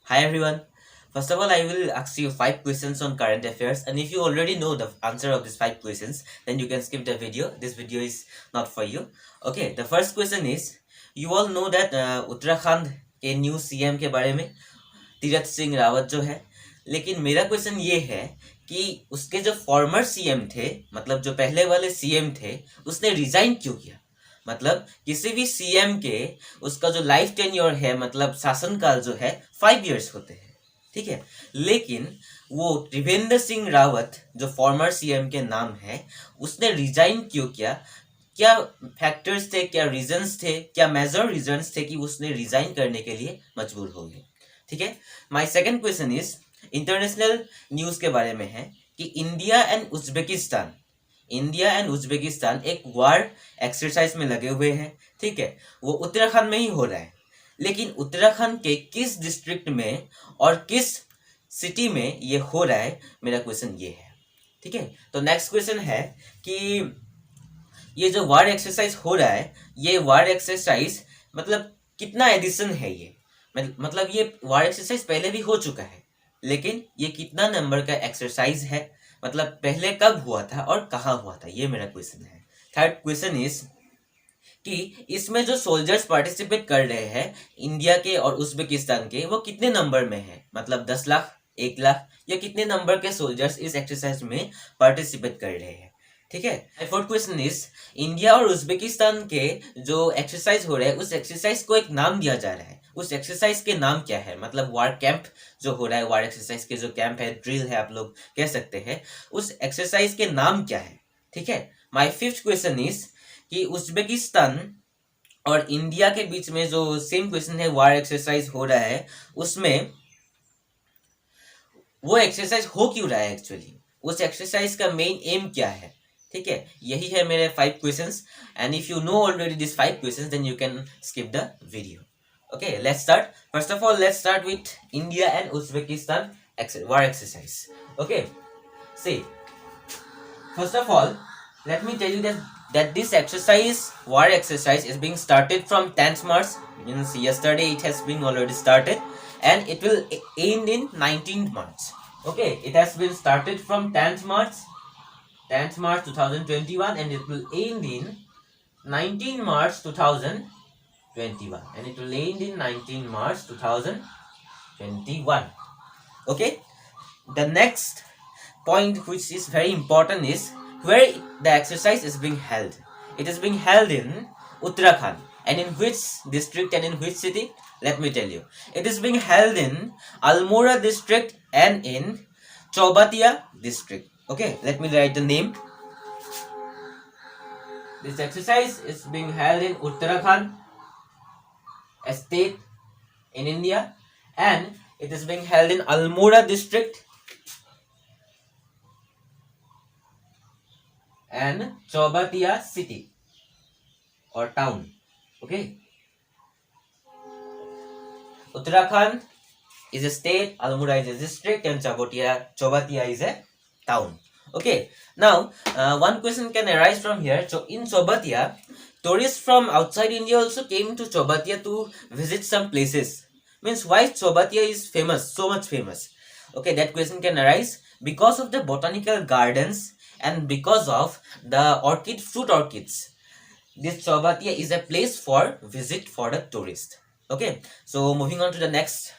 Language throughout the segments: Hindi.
Hi everyone. First of all, I will ask you 5 questions on current affairs, and if you already know the answer of these 5 questions, then you can skip the video. This video is not for you. Okay, the first question is, you all know that Uttarakhand के न्यू सीएम के बारे में तीरथ सिंह रावत जो है, लेकिन मेरा क्वेश्चन ये है कि उसके जो फॉर्मर सीएम थे, मतलब जो पहले वाले सीएम थे, उसने रिजाइन क्यों किया? मतलब किसी भी सीएम के उसका जो लाइफ टेन्योर है, मतलब शासनकाल जो है 5 इयर्स होते हैं, ठीक है। लेकिन वो त्रिवेंद्र सिंह रावत जो फॉर्मर सीएम के नाम है, उसने रिजाइन क्यों किया? क्या फैक्टर्स थे, क्या रीजंस थे, क्या मेजर रीजंस थे कि उसने रिजाइन करने के लिए मजबूर हो गए? ठीक है। My second question is international news के बारे में है कि इंडिया एंड उज्बेकिस्तान एक वार एक्सरसाइज में लगे हुए हैं, ठीक है। वो उत्तराखंड में ही हो रहा है, लेकिन उत्तराखंड के किस डिस्ट्रिक्ट में और किस सिटी में ये हो रहा है, मेरा क्वेश्चन ये है, ठीक है। तो नेक्स्ट क्वेश्चन है कि ये जो वार एक्सरसाइज हो रहा है, ये वार एक्सरसाइज मतलब कितना एडिशन है ये? मतलब ये वार एक्सरसाइज पहले भी हो चुका है, लेकिन ये कितना नंबर का एक्सरसाइज है? मतलब पहले कब हुआ था और कहाँ हुआ था, ये मेरा क्वेश्चन है। थर्ड क्वेश्चन इज कि इसमें जो सोल्जर्स पार्टिसिपेट कर रहे हैं इंडिया के और उज्बेकिस्तान के, वो कितने नंबर में है? मतलब 10 लाख, 1 लाख, या कितने नंबर के सोल्जर्स इस एक्सरसाइज में पार्टिसिपेट कर रहे हैं, ठीक है। फोर्थ क्वेश्चन इज इंडिया और उज्बेकिस्तान के जो एक्सरसाइज हो रहा है, उस एक्सरसाइज को एक नाम दिया जा रहा है। उस एक्सरसाइज के नाम क्या है? मतलब वार कैंप जो हो रहा है, वार एक्सरसाइज के जो कैंप है, ड्रिल है, आप लोग कह सकते हैं, उस एक्सरसाइज के नाम क्या है? ठीक है। माय फिफ्थ क्वेश्चन इज कि उज्बेकिस्तान और इंडिया के बीच में जो सेम क्वेश्चन है, वार एक्सरसाइज हो रहा है, उसमें वो एक्सरसाइज हो क्यों रहा है एक्चुअली? उस एक्सरसाइज का मेन एम क्या है? ठीक है, यही है मेरे 5 questions, and if you know already this 5 questions, then you can skip the video. Okay, let's start. First of all, let's start with India and Uzbekistan war exercise. Okay, see, first of all, let me tell you that this exercise, war exercise, is being started from 10th March. Means yesterday it has been already started, and it will end in 19th March. Okay, it has been started from 10th March 2021, and it will end in 19 March 2021, and it will end in 19 March 2021. Okay, the next point which is very important is where the exercise is being held. It is being held in Uttarakhand, and in which district and in which city? Let me tell you. It is being held in Almora district and in Chaubatia district. Okay, let me write the name. This exercise is being held in Uttarakhand state in India, and it is being held in Almora district and Chaubatia city or town. Okay, Uttarakhand is a state, Almora is a district, and Chaubatia is a town. Okay, now one question can arise from here. So in Chaubatia, tourists from outside India also came to Chaubatia to visit some places. Means why Chaubatia is famous, so much famous? Okay, that question can arise because of the botanical gardens and because of the fruit orchids. This Chaubatia is a place for visit for the tourist. Okay, so moving on to the next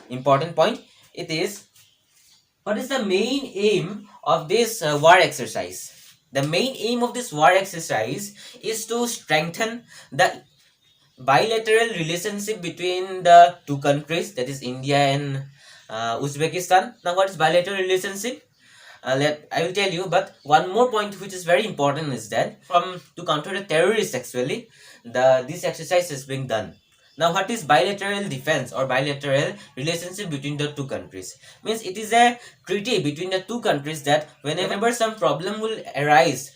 important point, it is, what is the main aim of this war exercise? The main aim of this war exercise is to strengthen the bilateral relationship between the two countries, that is India and Uzbekistan. Now, what is bilateral relationship? I will tell you, but one more point which is very important is that to counter the terrorists, actually, this exercise is being done. Now, what is bilateral defense or bilateral relationship between the two countries? Means it is a treaty between the two countries that whenever some problem will arise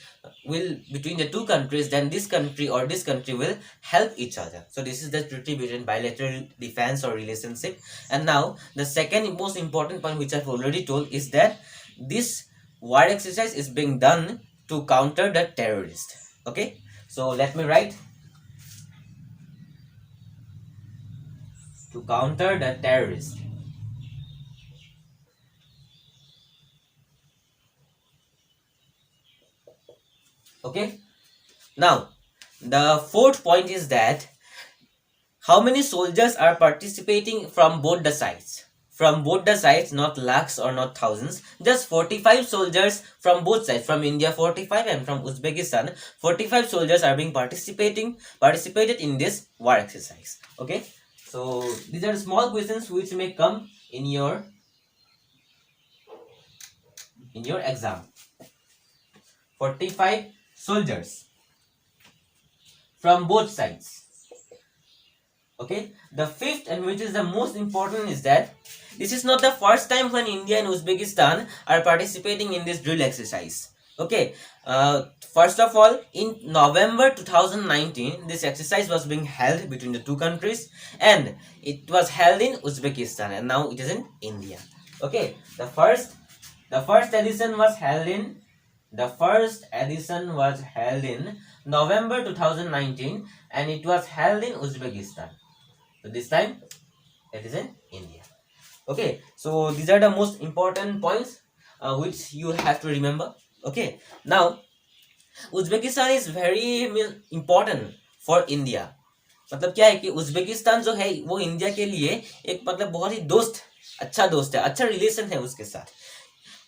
between the two countries, then this country or this country will help each other. So this is the treaty between bilateral defense or relationship. And now the second most important point, which I've already told, is that this war exercise is being done to counter the terrorist. Okay, so let me write, to counter the terrorist. Okay, now the fourth point is that how many soldiers are participating from both the sides. From both the sides, not lakhs or not thousands, just 45 soldiers from both sides, from India 45 and from Uzbekistan 45 soldiers are being participated in this war exercise. Okay, so these are small questions which may come in your exam. 45 soldiers from both sides. Okay, the fifth, and which is the most important, is that this is not the first time when India and Uzbekistan are participating in this drill exercise. Okay, first of all, in November 2019 this exercise was being held between the two countries, and it was held in Uzbekistan, and now it is in India. Okay, the first edition was held in November 2019, and it was held in Uzbekistan. So this time it is in India. Okay, so these are the most important points which you have to remember. Okay, now Uzbekistan is very important for India. मतलब क्या है कि उज्बेकिस्तान जो है वो इंडिया के लिए एक मतलब बहुत ही अच्छा दोस्त है, अच्छा रिलेशन है उसके साथ,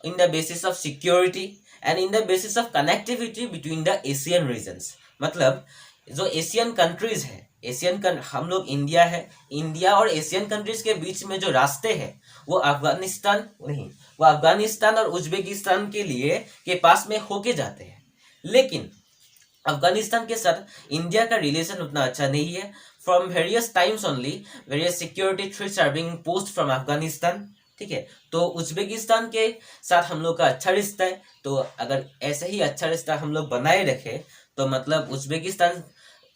in the basis of security and in the basis of connectivity between the Asian regions. मतलब जो एशियन कंट्रीज है, हम लोग इंडिया है, इंडिया और एशियन कंट्रीज के बीच में जो रास्ते हैं वो अफगानिस्तान और उज्बेकिस्तान के पास में होके जाते हैं. लेकिन अफगानिस्तान के साथ इंडिया का रिलेशन उतना अच्छा नहीं है. From various times only various security threats are being posed from Afghanistan. ठीक है, तो उज्बेकिस्तान के साथ हम लोग का अच्छा रिश्ता है. तो अगर ऐसे ही अच्छा रिश्ता हम लोग बनाए रखें तो मतलब उज्बेकिस्तान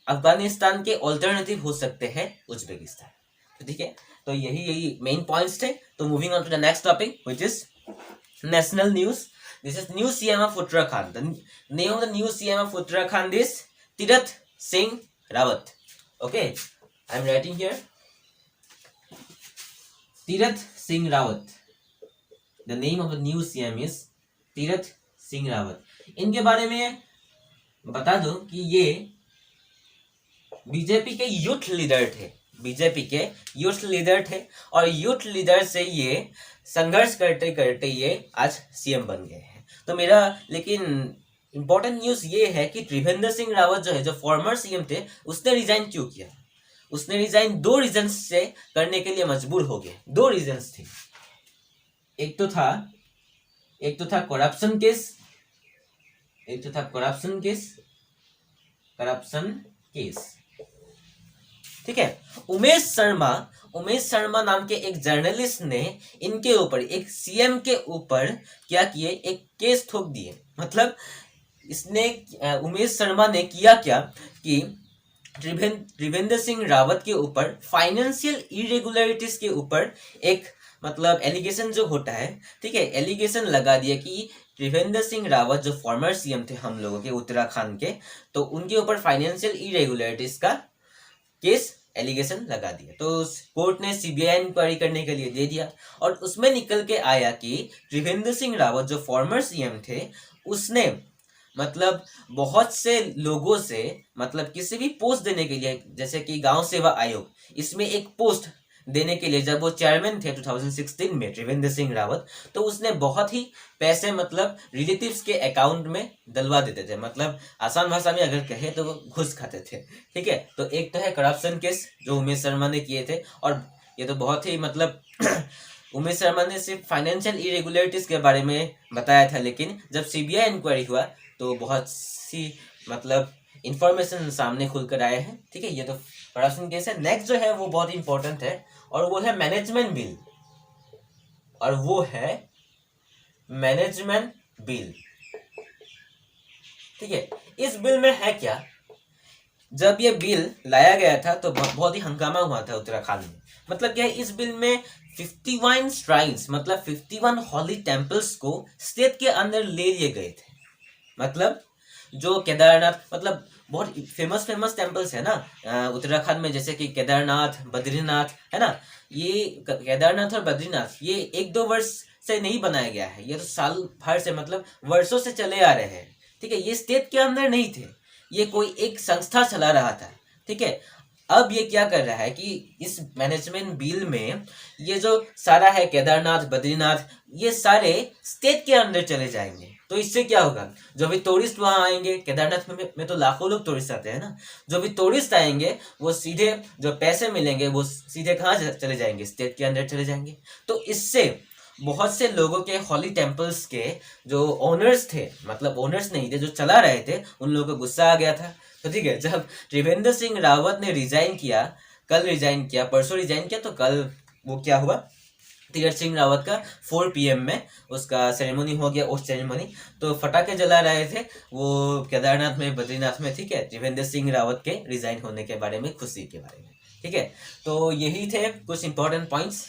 अफगानिस्तान के ऑल्टरनेटिव हो सकते हैं उज्बेकिस्तान. तो ठीक है, तो यही मेन पॉइंट्स थे. तो moving on to the next topic which is national news. This is new CM of Uttarakhand. The name of the new CM of Uttarakhand is Tirath Singh Rawat. Okay, I am writing here. Tirath Singh Rawat. The name of the new CM is Tirath Singh Rawat. इनके बारे में बता दूं कि ये बीजेपी के यूथ लीडर थे और यूथ लीडर से ये संघर्ष करते करते ये आज सीएम बन गए हैं. तो मेरा लेकिन इंपॉर्टेंट न्यूज ये है कि त्रिवेंद्र सिंह रावत जो है, जो फॉर्मर सीएम थे, उसने रिजाइन क्यों किया. उसने रिजाइन दो रीजंस से करने के लिए मजबूर हो गए. दो रीजंस थे. एक तो था करप्शन केस. ठीक है, उमेश शर्मा नाम के एक जर्नलिस्ट ने इनके ऊपर, एक सीएम के ऊपर क्या किए, एक केस ठोक दिए. मतलब उमेश शर्मा ने किया क्या कि त्रिवेंद्र सिंह रावत के ऊपर फाइनेंशियल इरेगुलरिटीज के ऊपर एक मतलब एलिगेशन जो होता है, ठीक है, एलिगेशन लगा दिया कि त्रिवेंद्र सिंह रावत जो फॉर्मर सीएम थे हम लोगों के उत्तराखंड के, तो उनके ऊपर फाइनेंशियल इरेगुलरिटीज का केस एलिगेशन लगा दिया. तो कोर्ट ने सीबीआई इंक्वायरी करने के लिए दे दिया और उसमें निकल के आया कि त्रिवेंद्र सिंह रावत जो फॉर्मर सीएम थे, उसने मतलब बहुत से लोगों से मतलब किसी भी पोस्ट देने के लिए, जैसे कि गांव सेवा आयोग, इसमें एक पोस्ट देने के लिए जब वो चेयरमैन थे 2016 में त्रिवेंद्र सिंह रावत, तो उसने बहुत ही पैसे मतलब रिलेटिव्स के अकाउंट में डलवा देते थे. मतलब आसान भाषा में अगर कहे तो वो घुस खाते थे. ठीक है, तो एक तो है करप्शन केस जो उमेश शर्मा ने किए थे, और ये तो बहुत ही मतलब उमेश शर्मा ने सिर्फ फाइनेंशियल इरेगुलरिटीज के बारे में बताया था, लेकिन जब सीबीआई इंक्वायरी हुआ तो बहुत सी मतलब इंफॉर्मेशन सामने खुलकर आए हैं. ठीक है, ये तो करप्शन केस है. नेक्स्ट जो है वो बहुत ही इंपॉर्टेंट है और वो है मैनेजमेंट बिल. ठीक है, इस बिल में है क्या, जब ये बिल लाया गया था तो बहुत ही हंगामा हुआ था उत्तराखंड में. मतलब क्या है, इस बिल में 51 श्राइन्स मतलब 51 हॉली टेम्पल्स को स्टेट के अंदर ले लिए गए थे. मतलब जो केदारनाथ, मतलब बहुत फेमस टेम्पल्स है ना उत्तराखंड में, जैसे कि केदारनाथ, बद्रीनाथ है ना. ये केदारनाथ और बद्रीनाथ ये 1-2 वर्ष से नहीं बनाया गया है, ये तो साल भर से मतलब वर्षों से चले आ रहे हैं. ठीक है, ये स्टेट के अंदर नहीं थे, ये कोई एक संस्था चला रहा था। ठीक है, अब ये क्या कर रहा है कि इस मैनेजमेंट बिल में ये जो सारा है केदारनाथ, बद्रीनाथ, ये सारे स्टेट के अंदर चले जाएंगे। तो इससे क्या होगा, जो भी टूरिस्ट वहां आएंगे, केदारनाथ में तो लाखों लोग टूरिस्ट आते हैं ना, जो भी टूरिस्ट आएंगे वो सीधे जो पैसे मिलेंगे वो सीधे कहाँ चले जाएंगे, स्टेट के अंदर चले जाएंगे। तो इससे बहुत से लोगों के हॉली टेम्पल्स के जो ओनर्स थे, मतलब ओनर्स नहीं थे, जो चला रहे थे, उन लोगों को गुस्सा आ गया था। तो ठीक है, जब त्रिवेंद्र सिंह रावत ने रिजाइन किया, कल रिजाइन किया, परसों रिजाइन किया, तो कल वो क्या हुआ, तीरथ सिंह रावत का 4 PM में उसका सेरेमनी हो गया, उस सेरेमनी। तो पटाखे जला रहे थे वो केदारनाथ में, बद्रीनाथ में। ठीक है, त्रिवेंद्र सिंह रावत के रिजाइन होने के बारे में, खुशी के बारे में। ठीक है, तो यही थे कुछ इंपॉर्टेंट पॉइंट्स।